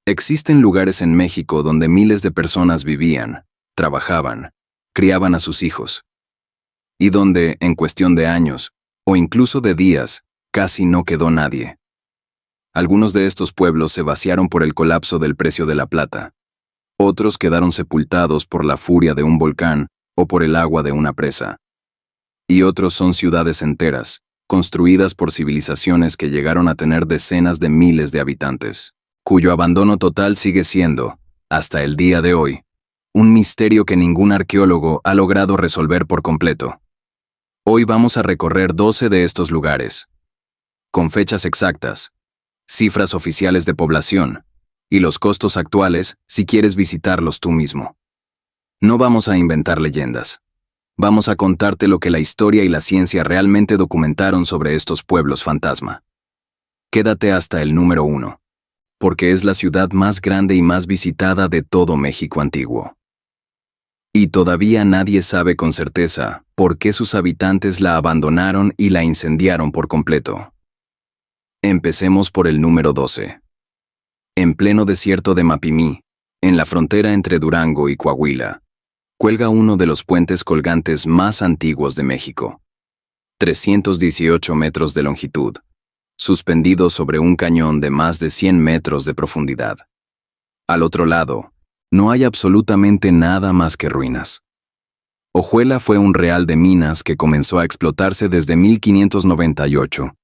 Existen lugares en México donde miles de personas vivían, trabajaban, criaban a sus hijos, y donde, en cuestión de años, o incluso de días, casi no quedó nadie. Algunos de estos pueblos se vaciaron por el colapso del precio de la plata. Otros quedaron sepultados por la furia de un volcán o por el agua de una presa. Y otros son ciudades enteras, construidas por civilizaciones que llegaron a tener decenas de miles de habitantes, cuyo abandono total sigue siendo, hasta el día de hoy, un misterio que ningún arqueólogo ha logrado resolver por completo. Hoy vamos a recorrer 12 de estos lugares, con fechas exactas, cifras oficiales de población, y los costos actuales si quieres visitarlos tú mismo. No vamos a inventar leyendas. Vamos a contarte lo que la historia y la ciencia realmente documentaron sobre estos pueblos fantasma. Quédate hasta el número 1, porque es la ciudad más grande y más visitada de todo México antiguo. Y todavía nadie sabe con certeza por qué sus habitantes la abandonaron y la incendiaron por completo. Empecemos por el número 12. En pleno desierto de Mapimí, en la frontera entre Durango y Coahuila, cuelga uno de los puentes colgantes más antiguos de México. 318 metros de longitud, suspendido sobre un cañón de más de 100 metros de profundidad. Al otro lado, no hay absolutamente nada más que ruinas. Ojuela fue un real de minas que comenzó a explotarse desde 1598,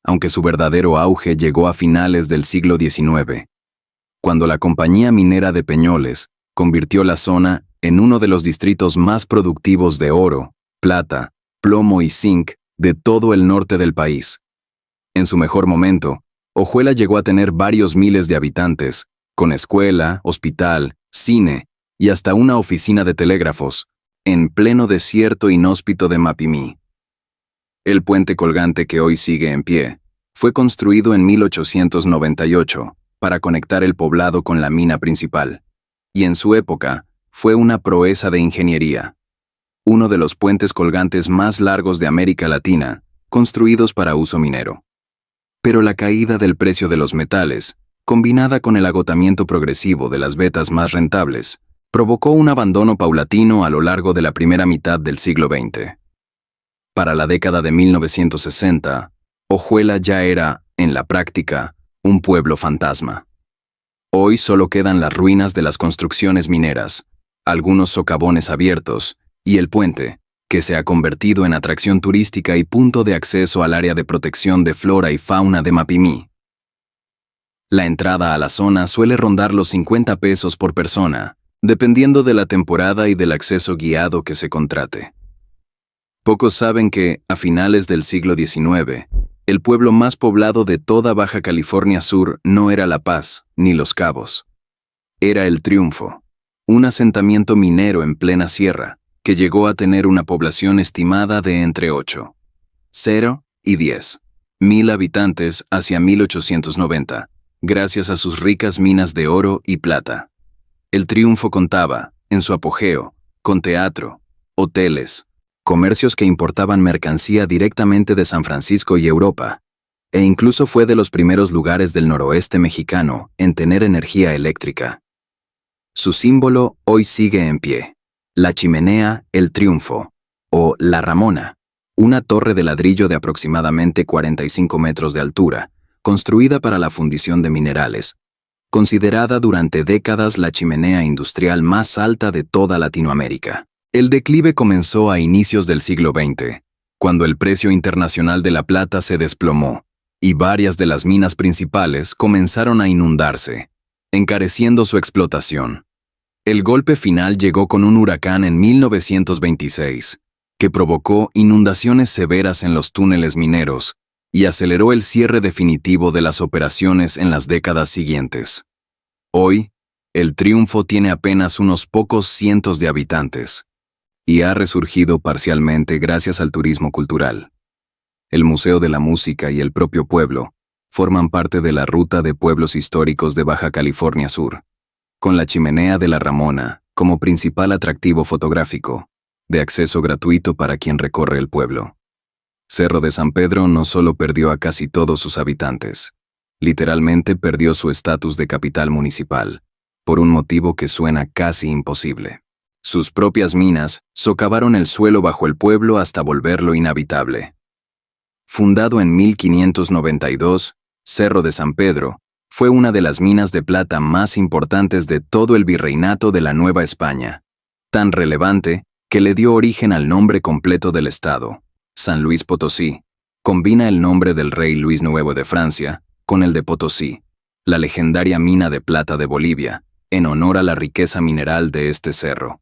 aunque su verdadero auge llegó a finales del siglo XIX, cuando la Compañía Minera de Peñoles convirtió la zona en uno de los distritos más productivos de oro, plata, plomo y zinc de todo el norte del país. En su mejor momento, Ojuela llegó a tener varios miles de habitantes, con escuela, hospital, cine y hasta una oficina de telégrafos, en pleno desierto inhóspito de Mapimí. El puente colgante que hoy sigue en pie fue construido en 1898 para conectar el poblado con la mina principal, y en su época fue una proeza de ingeniería. Uno de los puentes colgantes más largos de América Latina, construidos para uso minero. Pero la caída del precio de los metales, combinada con el agotamiento progresivo de las vetas más rentables, provocó un abandono paulatino a lo largo de la primera mitad del siglo XX. Para la década de 1960, Ojuela ya era, en la práctica, un pueblo fantasma. Hoy solo quedan las ruinas de las construcciones mineras, algunos socavones abiertos, y el puente, que se ha convertido en atracción turística y punto de acceso al área de protección de flora y fauna de Mapimí. La entrada a la zona suele rondar los 50 pesos por persona, dependiendo de la temporada y del acceso guiado que se contrate. Pocos saben que, a finales del siglo XIX, el pueblo más poblado de toda Baja California Sur no era La Paz ni Los Cabos. Era El Triunfo, un asentamiento minero en plena sierra, que llegó a tener una población estimada de entre 8,0 y 10,000 habitantes hacia 1890, gracias a sus ricas minas de oro y plata. El Triunfo contaba, en su apogeo, con teatro, hoteles, comercios que importaban mercancía directamente de San Francisco y Europa, e incluso fue de los primeros lugares del noroeste mexicano en tener energía eléctrica. Su símbolo hoy sigue en pie: la chimenea El Triunfo, o La Ramona, una torre de ladrillo de aproximadamente 45 metros de altura, construida para la fundición de minerales, considerada durante décadas la chimenea industrial más alta de toda Latinoamérica. El declive comenzó a inicios del siglo XX, cuando el precio internacional de la plata se desplomó, y varias de las minas principales comenzaron a inundarse, encareciendo su explotación. El golpe final llegó con un huracán en 1926, que provocó inundaciones severas en los túneles mineros y aceleró el cierre definitivo de las operaciones en las décadas siguientes. Hoy, El Triunfo tiene apenas unos pocos cientos de habitantes, y ha resurgido parcialmente gracias al turismo cultural. El Museo de la Música y el propio pueblo forman parte de la ruta de pueblos históricos de Baja California Sur, con la chimenea de La Ramona como principal atractivo fotográfico, de acceso gratuito para quien recorre el pueblo. Cerro de San Pedro no solo perdió a casi todos sus habitantes, Literalmente perdió su estatus de capital municipal, por un motivo que suena casi imposible. Sus propias minas socavaron el suelo bajo el pueblo hasta volverlo inhabitable. Fundado en 1592, Cerro de San Pedro fue una de las minas de plata más importantes de todo el virreinato de la Nueva España, tan relevante que le dio origen al nombre completo del estado, San Luis Potosí. Combina el nombre del rey Luis IX de Francia con el de Potosí, la legendaria mina de plata de Bolivia, en honor a la riqueza mineral de este cerro.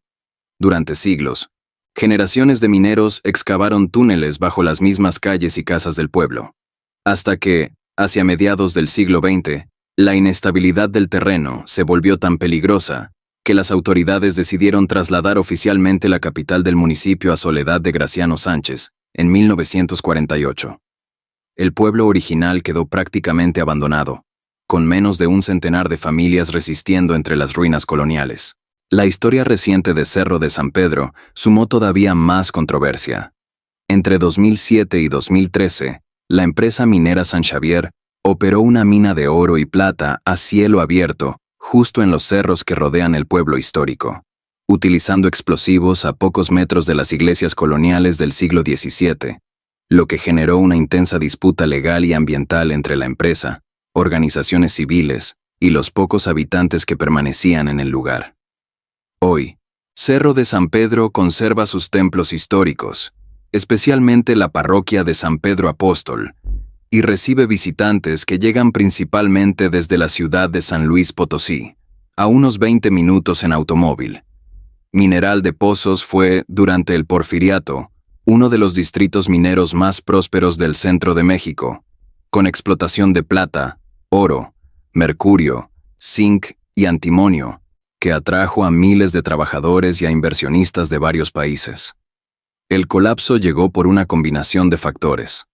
Durante siglos, generaciones de mineros excavaron túneles bajo las mismas calles y casas del pueblo, hasta que, hacia mediados del siglo XX, la inestabilidad del terreno se volvió tan peligrosa que las autoridades decidieron trasladar oficialmente la capital del municipio a Soledad de Graciano Sánchez, en 1948. El pueblo original quedó prácticamente abandonado, con menos de un centenar de familias resistiendo entre las ruinas coloniales. La historia reciente de Cerro de San Pedro sumó todavía más controversia. Entre 2007 y 2013, la empresa minera San Xavier operó una mina de oro y plata a cielo abierto justo en los cerros que rodean el pueblo histórico, utilizando explosivos a pocos metros de las iglesias coloniales del siglo XVII, lo que generó una intensa disputa legal y ambiental entre la empresa, organizaciones civiles y los pocos habitantes que permanecían en el lugar. Hoy, Cerro de San Pedro conserva sus templos históricos, especialmente la parroquia de San Pedro Apóstol, y recibe visitantes que llegan principalmente desde la ciudad de San Luis Potosí, a unos 20 minutos en automóvil. Mineral de Pozos fue, durante el Porfiriato, uno de los distritos mineros más prósperos del centro de México, con explotación de plata, oro, mercurio, zinc y antimonio, que atrajo a miles de trabajadores y a inversionistas de varios países. El colapso llegó por una combinación de factores.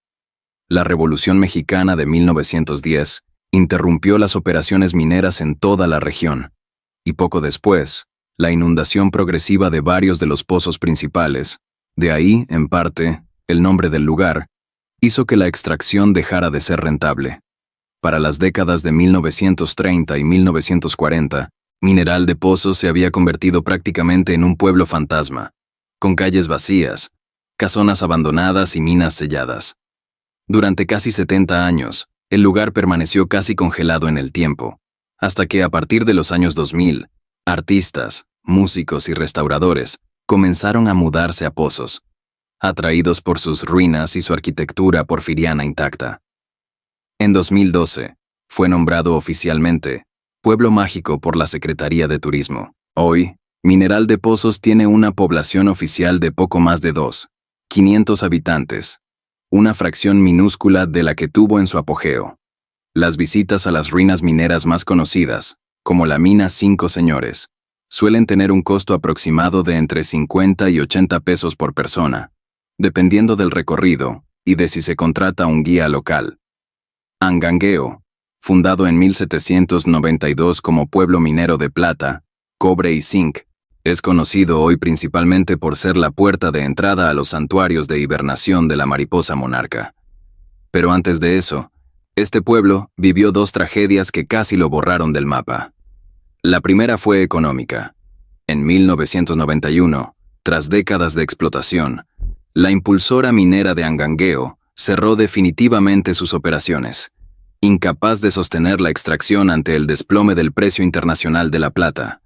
La Revolución Mexicana de 1910 interrumpió las operaciones mineras en toda la región, y poco después, la inundación progresiva de varios de los pozos principales, de ahí, en parte, el nombre del lugar, hizo que la extracción dejara de ser rentable. Para las décadas de 1930 y 1940, Mineral de Pozos se había convertido prácticamente en un pueblo fantasma, con calles vacías, casonas abandonadas y minas selladas. Durante casi 70 años, el lugar permaneció casi congelado en el tiempo, hasta que a partir de los años 2000, artistas, músicos y restauradores comenzaron a mudarse a Pozos, atraídos por sus ruinas y su arquitectura porfiriana intacta. En 2012, fue nombrado oficialmente Pueblo Mágico por la Secretaría de Turismo. Hoy, Mineral de Pozos tiene una población oficial de poco más de 500 habitantes, una fracción minúscula de la que tuvo en su apogeo. Las visitas a las ruinas mineras más conocidas, como la mina Cinco Señores, suelen tener un costo aproximado de entre 50 y 80 pesos por persona, dependiendo del recorrido y de si se contrata un guía local. Angangueo, fundado en 1792 como pueblo minero de plata, cobre y zinc, es conocido hoy principalmente por ser la puerta de entrada a los santuarios de hibernación de la mariposa monarca. Pero antes de eso, este pueblo vivió dos tragedias que casi lo borraron del mapa. La primera fue económica. En 1991, tras décadas de explotación, la impulsora minera de Angangueo cerró definitivamente sus operaciones, incapaz de sostener la extracción ante el desplome del precio internacional de la plata,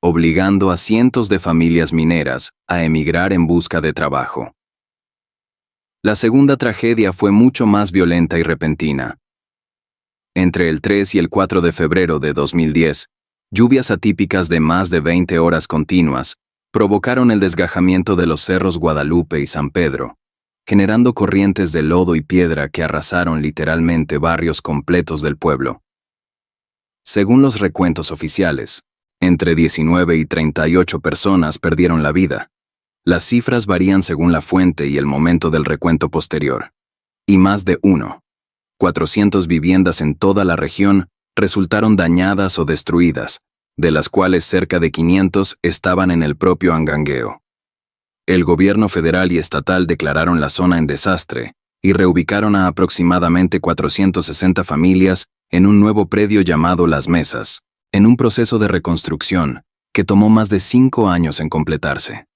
obligando a cientos de familias mineras a emigrar en busca de trabajo. La segunda tragedia fue mucho más violenta y repentina. Entre el 3 y el 4 de febrero de 2010, lluvias atípicas de más de 20 horas continuas provocaron el desgajamiento de los cerros Guadalupe y San Pedro, generando corrientes de lodo y piedra que arrasaron literalmente barrios completos del pueblo. Según los recuentos oficiales, entre 19 y 38 personas perdieron la vida. Las cifras varían según la fuente y el momento del recuento posterior. Y más de 400 viviendas en toda la región resultaron dañadas o destruidas, de las cuales cerca de 500 estaban en el propio Angangueo. El gobierno federal y estatal declararon la zona en desastre y reubicaron a aproximadamente 460 familias en un nuevo predio llamado Las Mesas, en un proceso de reconstrucción que tomó más de 5 años en completarse.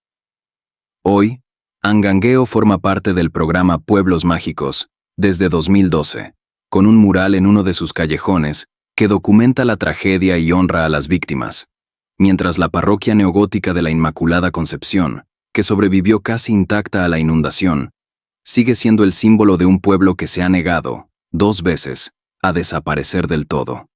Hoy, Angangueo forma parte del programa Pueblos Mágicos desde 2012, con un mural en uno de sus callejones que documenta la tragedia y honra a las víctimas, mientras la parroquia neogótica de la Inmaculada Concepción, que sobrevivió casi intacta a la inundación, sigue siendo el símbolo de un pueblo que se ha negado, 2 veces, a desaparecer del todo.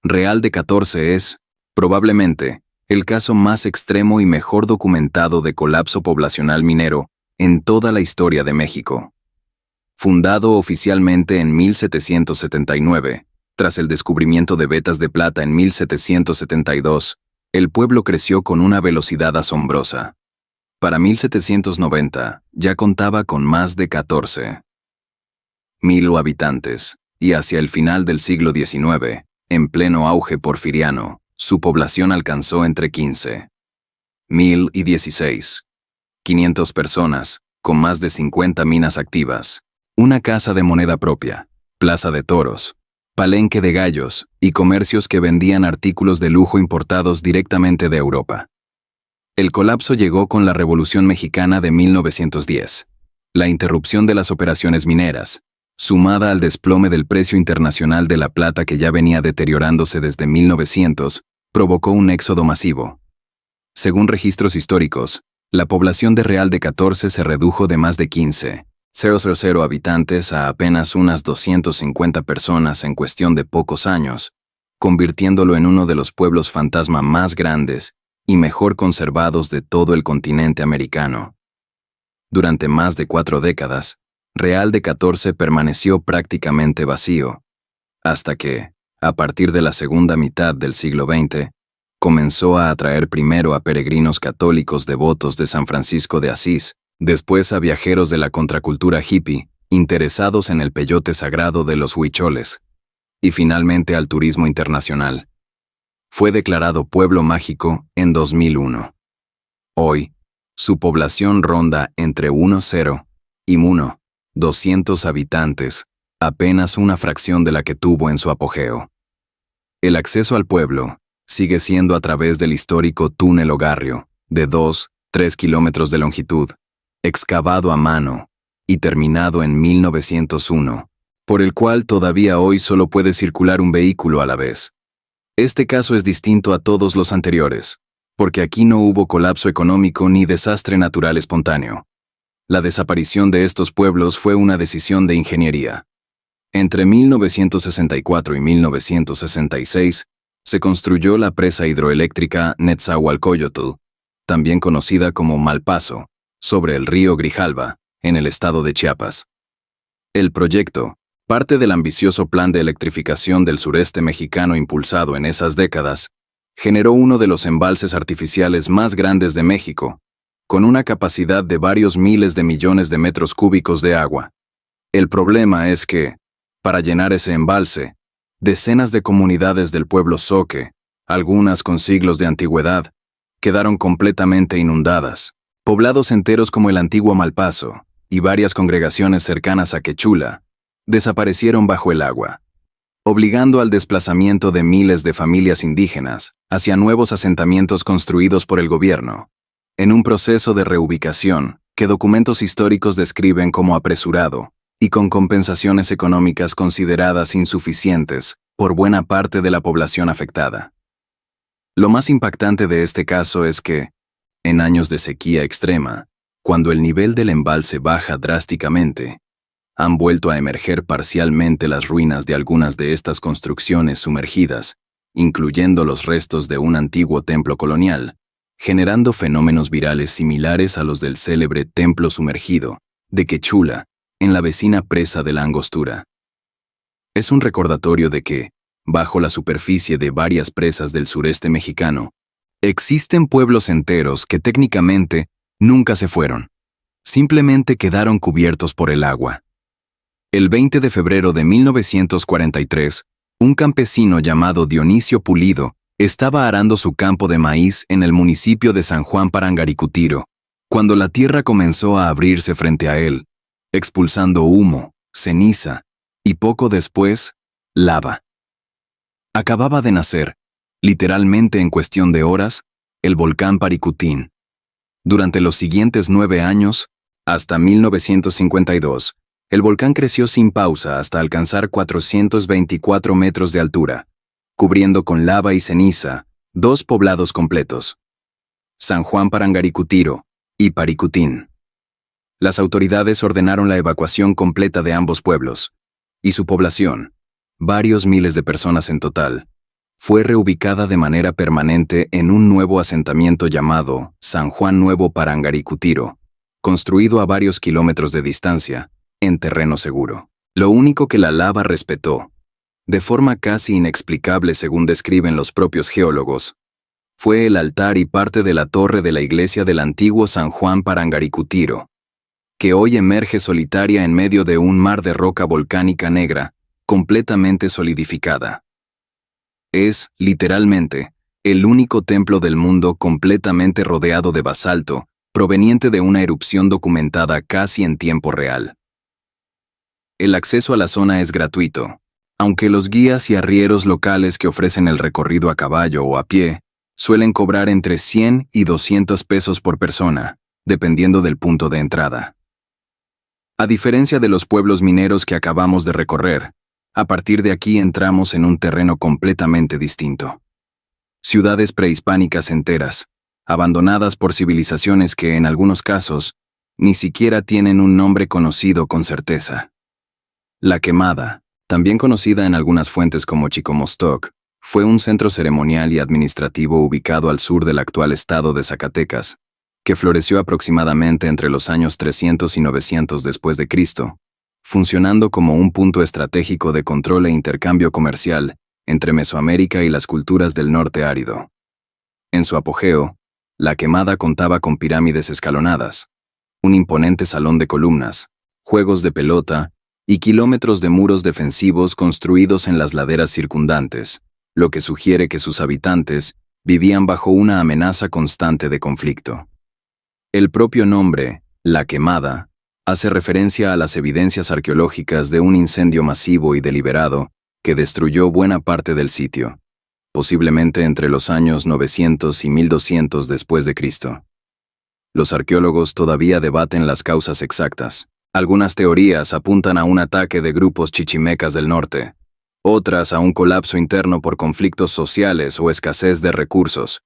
Real de 14 es, probablemente, el caso más extremo y mejor documentado de colapso poblacional minero en toda la historia de México. Fundado oficialmente en 1779, tras el descubrimiento de vetas de plata en 1772, el pueblo creció con una velocidad asombrosa. Para 1790, ya contaba con más de 14.000 habitantes, y hacia el final del siglo XIX, en pleno auge porfiriano, su población alcanzó entre 15.000 y 16.500 personas, con más de 50 minas activas, una casa de moneda propia, plaza de toros, palenque de gallos y comercios que vendían artículos de lujo importados directamente de Europa. El colapso llegó con la Revolución Mexicana de 1910. La interrupción de las operaciones mineras, sumada al desplome del precio internacional de la plata que ya venía deteriorándose desde 1900, provocó un éxodo masivo. Según registros históricos, la población de Real de 14 se redujo de más de 15.000 habitantes a apenas unas 250 personas en cuestión de pocos años, convirtiéndolo en uno de los pueblos fantasma más grandes y mejor conservados de todo el continente americano. Durante más de 4 décadas, Real de 14 permaneció prácticamente vacío, hasta que, a partir de la segunda mitad del siglo XX, comenzó a atraer primero a peregrinos católicos devotos de San Francisco de Asís, después a viajeros de la contracultura hippie, interesados en el peyote sagrado de los huicholes, y finalmente al turismo internacional. Fue declarado pueblo mágico en 2001. Hoy, su población ronda entre 1,0 y 1,200 habitantes, apenas una fracción de la que tuvo en su apogeo. El acceso al pueblo sigue siendo a través del histórico túnel Ogarrio, de 2-3 kilómetros de longitud, excavado a mano y terminado en 1901, por el cual todavía hoy solo puede circular un vehículo a la vez. Este caso es distinto a todos los anteriores, porque aquí no hubo colapso económico ni desastre natural espontáneo. La desaparición de estos pueblos fue una decisión de ingeniería. Entre 1964 y 1966, se construyó la presa hidroeléctrica Netzahualcóyotl, también conocida como Malpaso, sobre el río Grijalva, en el estado de Chiapas. El proyecto, parte del ambicioso plan de electrificación del sureste mexicano impulsado en esas décadas, generó uno de los embalses artificiales más grandes de México, con una capacidad de varios miles de millones de metros cúbicos de agua. El problema es que, para llenar ese embalse, decenas de comunidades del pueblo Zoque, algunas con siglos de antigüedad, quedaron completamente inundadas. Poblados enteros como el antiguo Malpaso y varias congregaciones cercanas a Quechula desaparecieron bajo el agua, obligando al desplazamiento de miles de familias indígenas hacia nuevos asentamientos construidos por el gobierno, en un proceso de reubicación que documentos históricos describen como apresurado y con compensaciones económicas consideradas insuficientes por buena parte de la población afectada. Lo más impactante de este caso es que, en años de sequía extrema, cuando el nivel del embalse baja drásticamente, han vuelto a emerger parcialmente las ruinas de algunas de estas construcciones sumergidas, incluyendo los restos de un antiguo templo colonial, generando fenómenos virales similares a los del célebre templo sumergido de Quechula, en la vecina presa de la Angostura. Es un recordatorio de que, bajo la superficie de varias presas del sureste mexicano, existen pueblos enteros que técnicamente nunca se fueron, simplemente quedaron cubiertos por el agua. El 20 de febrero de 1943, un campesino llamado Dionisio Pulido estaba arando su campo de maíz en el municipio de San Juan Parangaricutiro, cuando la tierra comenzó a abrirse frente a él, expulsando humo, ceniza y poco después, lava. Acababa de nacer, literalmente en cuestión de horas, el volcán Paricutín. Durante los siguientes 9 años, hasta 1952, el volcán creció sin pausa hasta alcanzar 424 metros de altura, cubriendo con lava y ceniza 2 poblados completos: San Juan Parangaricutiro y Paricutín. Las autoridades ordenaron la evacuación completa de ambos pueblos, y su población, varios miles de personas en total, fue reubicada de manera permanente en un nuevo asentamiento llamado San Juan Nuevo Parangaricutiro, construido a varios kilómetros de distancia, en terreno seguro. Lo único que la lava respetó, de forma casi inexplicable según describen los propios geólogos, fue el altar y parte de la torre de la iglesia del antiguo San Juan Parangaricutiro, que hoy emerge solitaria en medio de un mar de roca volcánica negra, completamente solidificada. Es, literalmente, el único templo del mundo completamente rodeado de basalto, proveniente de una erupción documentada casi en tiempo real. El acceso a la zona es gratuito, aunque los guías y arrieros locales que ofrecen el recorrido a caballo o a pie suelen cobrar entre 100 y 200 pesos por persona, dependiendo del punto de entrada. A diferencia de los pueblos mineros que acabamos de recorrer, a partir de aquí entramos en un terreno completamente distinto. Ciudades prehispánicas enteras, abandonadas por civilizaciones que, en algunos casos, ni siquiera tienen un nombre conocido con certeza. La Quemada, también conocida en algunas fuentes como Chicomostoc, fue un centro ceremonial y administrativo ubicado al sur del actual estado de Zacatecas, que floreció aproximadamente entre los años 300 y 900 después de Cristo, funcionando como un punto estratégico de control e intercambio comercial entre Mesoamérica y las culturas del norte árido. En su apogeo, La Quemada contaba con pirámides escalonadas, un imponente salón de columnas, juegos de pelota y kilómetros de muros defensivos construidos en las laderas circundantes, lo que sugiere que sus habitantes vivían bajo una amenaza constante de conflicto. El propio nombre, La Quemada, hace referencia a las evidencias arqueológicas de un incendio masivo y deliberado que destruyó buena parte del sitio, posiblemente entre los años 900 y 1200 después de Cristo. Los arqueólogos todavía debaten las causas exactas. Algunas teorías apuntan a un ataque de grupos chichimecas del norte, otras a un colapso interno por conflictos sociales o escasez de recursos,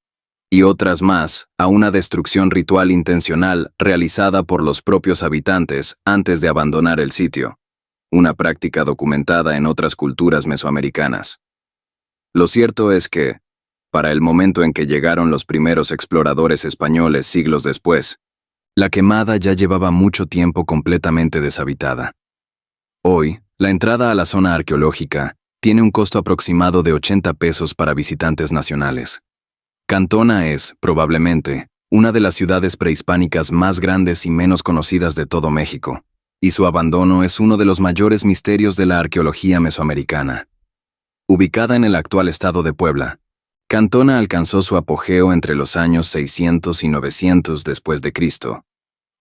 y otras más a una destrucción ritual intencional realizada por los propios habitantes antes de abandonar el sitio, una práctica documentada en otras culturas mesoamericanas. Lo cierto es que, para el momento en que llegaron los primeros exploradores españoles siglos después, La Quemada ya llevaba mucho tiempo completamente deshabitada. Hoy, la entrada a la zona arqueológica tiene un costo aproximado de 80 pesos para visitantes nacionales. Cantona es, probablemente, una de las ciudades prehispánicas más grandes y menos conocidas de todo México, y su abandono es uno de los mayores misterios de la arqueología mesoamericana. Ubicada en el actual estado de Puebla, Cantona alcanzó su apogeo entre los años 600 y 900 después de Cristo,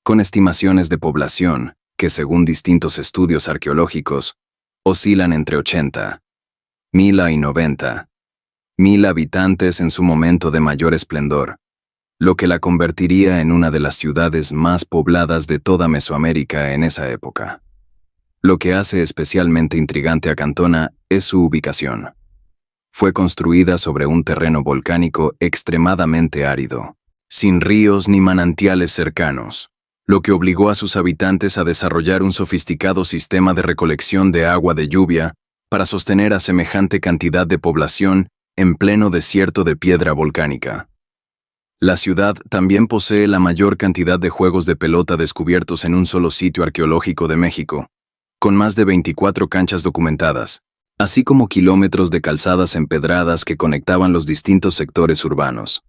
con estimaciones de población que, según distintos estudios arqueológicos, oscilan entre 80.000 y 90.000 habitantes en su momento de mayor esplendor, lo que la convertiría en una de las ciudades más pobladas de toda Mesoamérica en esa época. Lo que hace especialmente intrigante a Cantona es su ubicación. Fue construida sobre un terreno volcánico extremadamente árido, sin ríos ni manantiales cercanos, lo que obligó a sus habitantes a desarrollar un sofisticado sistema de recolección de agua de lluvia para sostener a semejante cantidad de población en pleno desierto de piedra volcánica. La ciudad también posee la mayor cantidad de juegos de pelota descubiertos en un solo sitio arqueológico de México, con más de 24 canchas documentadas, así como kilómetros de calzadas empedradas que conectaban los distintos sectores urbanos.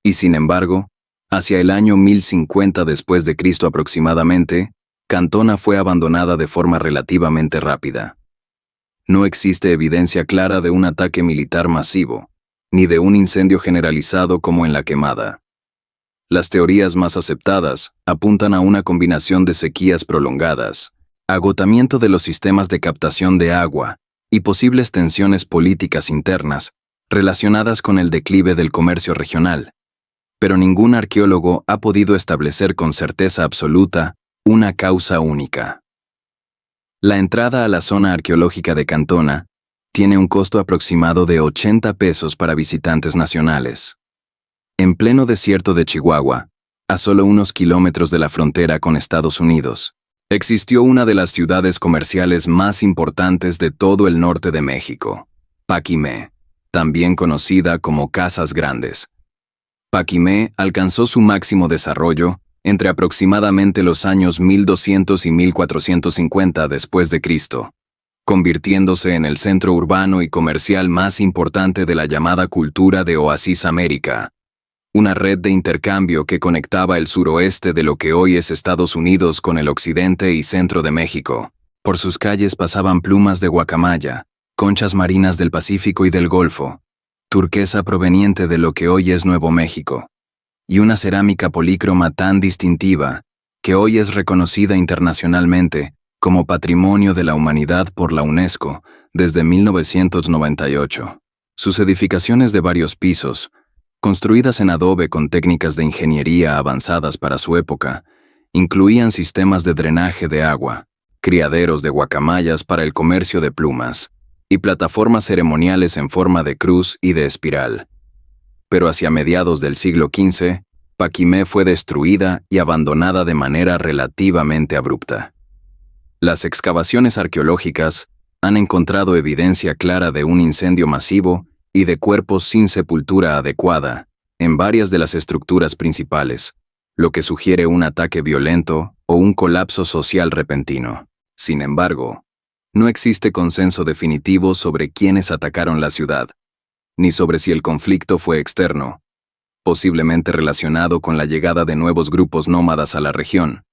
Y sin embargo, hacia el año 1050 después de Cristo aproximadamente, Cantona fue abandonada de forma relativamente rápida. No existe evidencia clara de un ataque militar masivo, ni de un incendio generalizado como en La Quemada. Las teorías más aceptadas apuntan a una combinación de sequías prolongadas, agotamiento de los sistemas de captación de agua y posibles tensiones políticas internas relacionadas con el declive del comercio regional. Pero ningún arqueólogo ha podido establecer con certeza absoluta una causa única. La entrada a la zona arqueológica de Cantona tiene un costo aproximado de 80 pesos para visitantes nacionales. En pleno desierto de Chihuahua, a solo unos kilómetros de la frontera con Estados Unidos, existió una de las ciudades comerciales más importantes de todo el norte de México, Paquimé, también conocida como Casas Grandes. Paquimé alcanzó su máximo desarrollo entre aproximadamente los años 1200 y 1450 después de Cristo, convirtiéndose en el centro urbano y comercial más importante de la llamada cultura de Oasis América, una red de intercambio que conectaba el suroeste de lo que hoy es Estados Unidos con el occidente y centro de México. Por sus calles pasaban plumas de guacamaya, conchas marinas del Pacífico y del Golfo, turquesa proveniente de lo que hoy es Nuevo México, y una cerámica polícroma tan distintiva que hoy es reconocida internacionalmente como Patrimonio de la Humanidad por la UNESCO desde 1998. Sus edificaciones de varios pisos, construidas en adobe con técnicas de ingeniería avanzadas para su época, incluían sistemas de drenaje de agua, criaderos de guacamayas para el comercio de plumas, y plataformas ceremoniales en forma de cruz y de espiral. Pero hacia mediados del siglo XV, Paquimé fue destruida y abandonada de manera relativamente abrupta. Las excavaciones arqueológicas han encontrado evidencia clara de un incendio masivo y de cuerpos sin sepultura adecuada en varias de las estructuras principales, lo que sugiere un ataque violento o un colapso social repentino. Sin embargo, no existe consenso definitivo sobre quiénes atacaron la ciudad, ni sobre si el conflicto fue externo, posiblemente relacionado con la llegada de nuevos grupos nómadas a la región,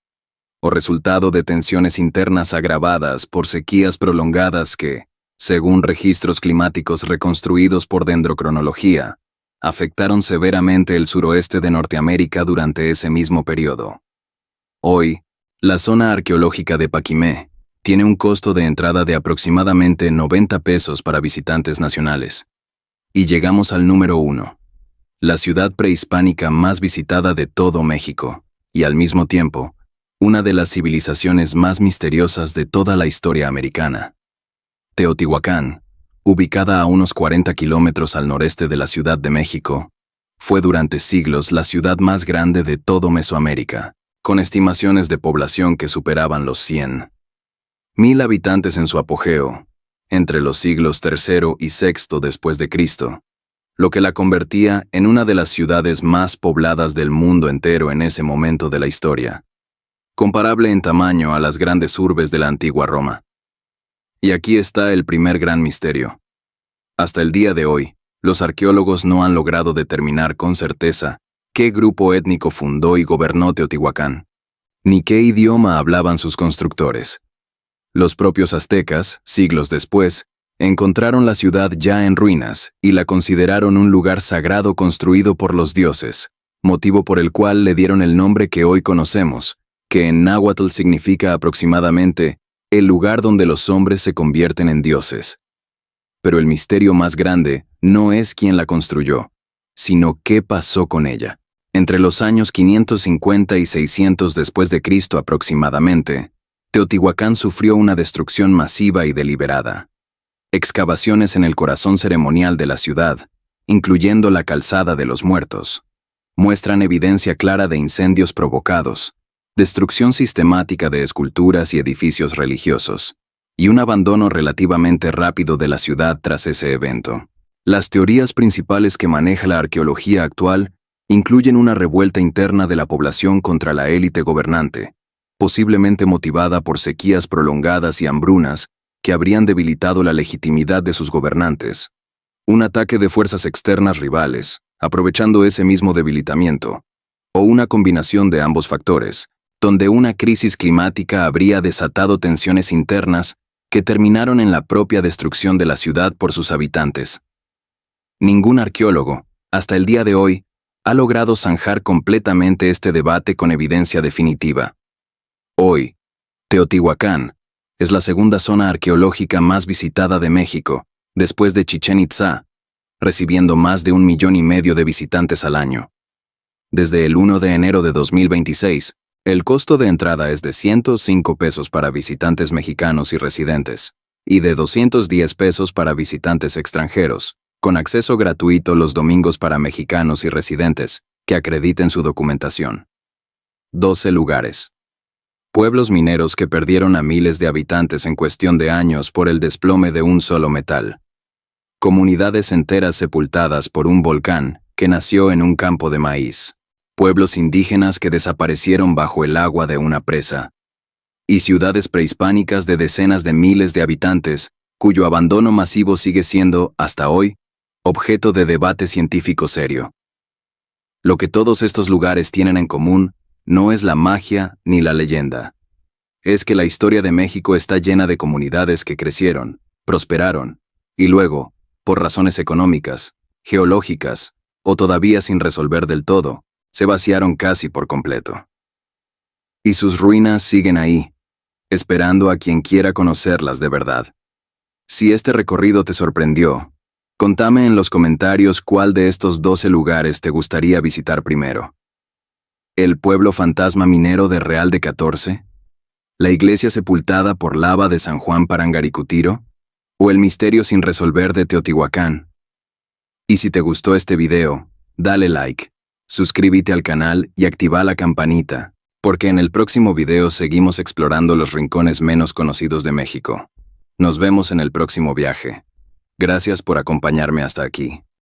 o resultado de tensiones internas agravadas por sequías prolongadas que, según registros climáticos reconstruidos por dendrocronología, afectaron severamente el suroeste de Norteamérica durante ese mismo periodo. Hoy, la zona arqueológica de Paquimé tiene un costo de entrada de aproximadamente 90 pesos para visitantes nacionales. Y llegamos al número 1, la ciudad prehispánica más visitada de todo México, y al mismo tiempo, una de las civilizaciones más misteriosas de toda la historia americana. Teotihuacán, ubicada a unos 40 kilómetros al noreste de la Ciudad de México, fue durante siglos la ciudad más grande de todo Mesoamérica, con estimaciones de población que superaban los 100,000 habitantes en su apogeo, entre los siglos III y VI después de Cristo, lo que la convertía en una de las ciudades más pobladas del mundo entero en ese momento de la historia, comparable en tamaño a las grandes urbes de la antigua Roma. Y aquí está el primer gran misterio. Hasta el día de hoy, los arqueólogos no han logrado determinar con certeza qué grupo étnico fundó y gobernó Teotihuacán, ni qué idioma hablaban sus constructores. Los propios aztecas, siglos después, encontraron la ciudad ya en ruinas y la consideraron un lugar sagrado construido por los dioses, motivo por el cual le dieron el nombre que hoy conocemos, que en náhuatl significa aproximadamente el lugar donde los hombres se convierten en dioses. Pero el misterio más grande no es quién la construyó, sino qué pasó con ella. Entre los años 550 y 600 después de Cristo aproximadamente, Teotihuacán sufrió una destrucción masiva y deliberada. Excavaciones en el corazón ceremonial de la ciudad, incluyendo la Calzada de los Muertos, muestran evidencia clara de incendios provocados, destrucción sistemática de esculturas y edificios religiosos, y un abandono relativamente rápido de la ciudad tras ese evento. Las teorías principales que maneja la arqueología actual incluyen una revuelta interna de la población contra la élite gobernante, posiblemente motivada por sequías prolongadas y hambrunas que habrían debilitado la legitimidad de sus gobernantes, un ataque de fuerzas externas rivales, aprovechando ese mismo debilitamiento, o una combinación de ambos factores, donde una crisis climática habría desatado tensiones internas que terminaron en la propia destrucción de la ciudad por sus habitantes. Ningún arqueólogo, hasta el día de hoy, ha logrado zanjar completamente este debate con evidencia definitiva. Hoy, Teotihuacán Es la segunda zona arqueológica más visitada de México, después de Chichén Itzá, recibiendo más de 1,5 millones de visitantes al año. Desde el 1 de enero de 2026, el costo de entrada es de 105 pesos para visitantes mexicanos y residentes, y de 210 pesos para visitantes extranjeros, con acceso gratuito los domingos para mexicanos y residentes, que acrediten su documentación. 12 lugares. Pueblos mineros que perdieron a miles de habitantes en cuestión de años por el desplome de un solo metal. Comunidades enteras sepultadas por un volcán que nació en un campo de maíz. Pueblos indígenas que desaparecieron bajo el agua de una presa. Y ciudades prehispánicas de decenas de miles de habitantes, cuyo abandono masivo sigue siendo, hasta hoy, objeto de debate científico serio. Lo que todos estos lugares tienen en común no es la magia ni la leyenda. Es que la historia de México está llena de comunidades que crecieron, prosperaron, y luego, por razones económicas, geológicas, o todavía sin resolver del todo, se vaciaron casi por completo. Y sus ruinas siguen ahí, esperando a quien quiera conocerlas de verdad. Si este recorrido te sorprendió, contame en los comentarios cuál de estos 12 lugares te gustaría visitar primero. ¿El pueblo fantasma minero de Real de 14? ¿La iglesia sepultada por lava de San Juan Parangaricutiro? ¿O el misterio sin resolver de Teotihuacán? Y si te gustó este video, dale like, suscríbete al canal y activa la campanita, porque en el próximo video seguimos explorando los rincones menos conocidos de México. Nos vemos en el próximo viaje. Gracias por acompañarme hasta aquí.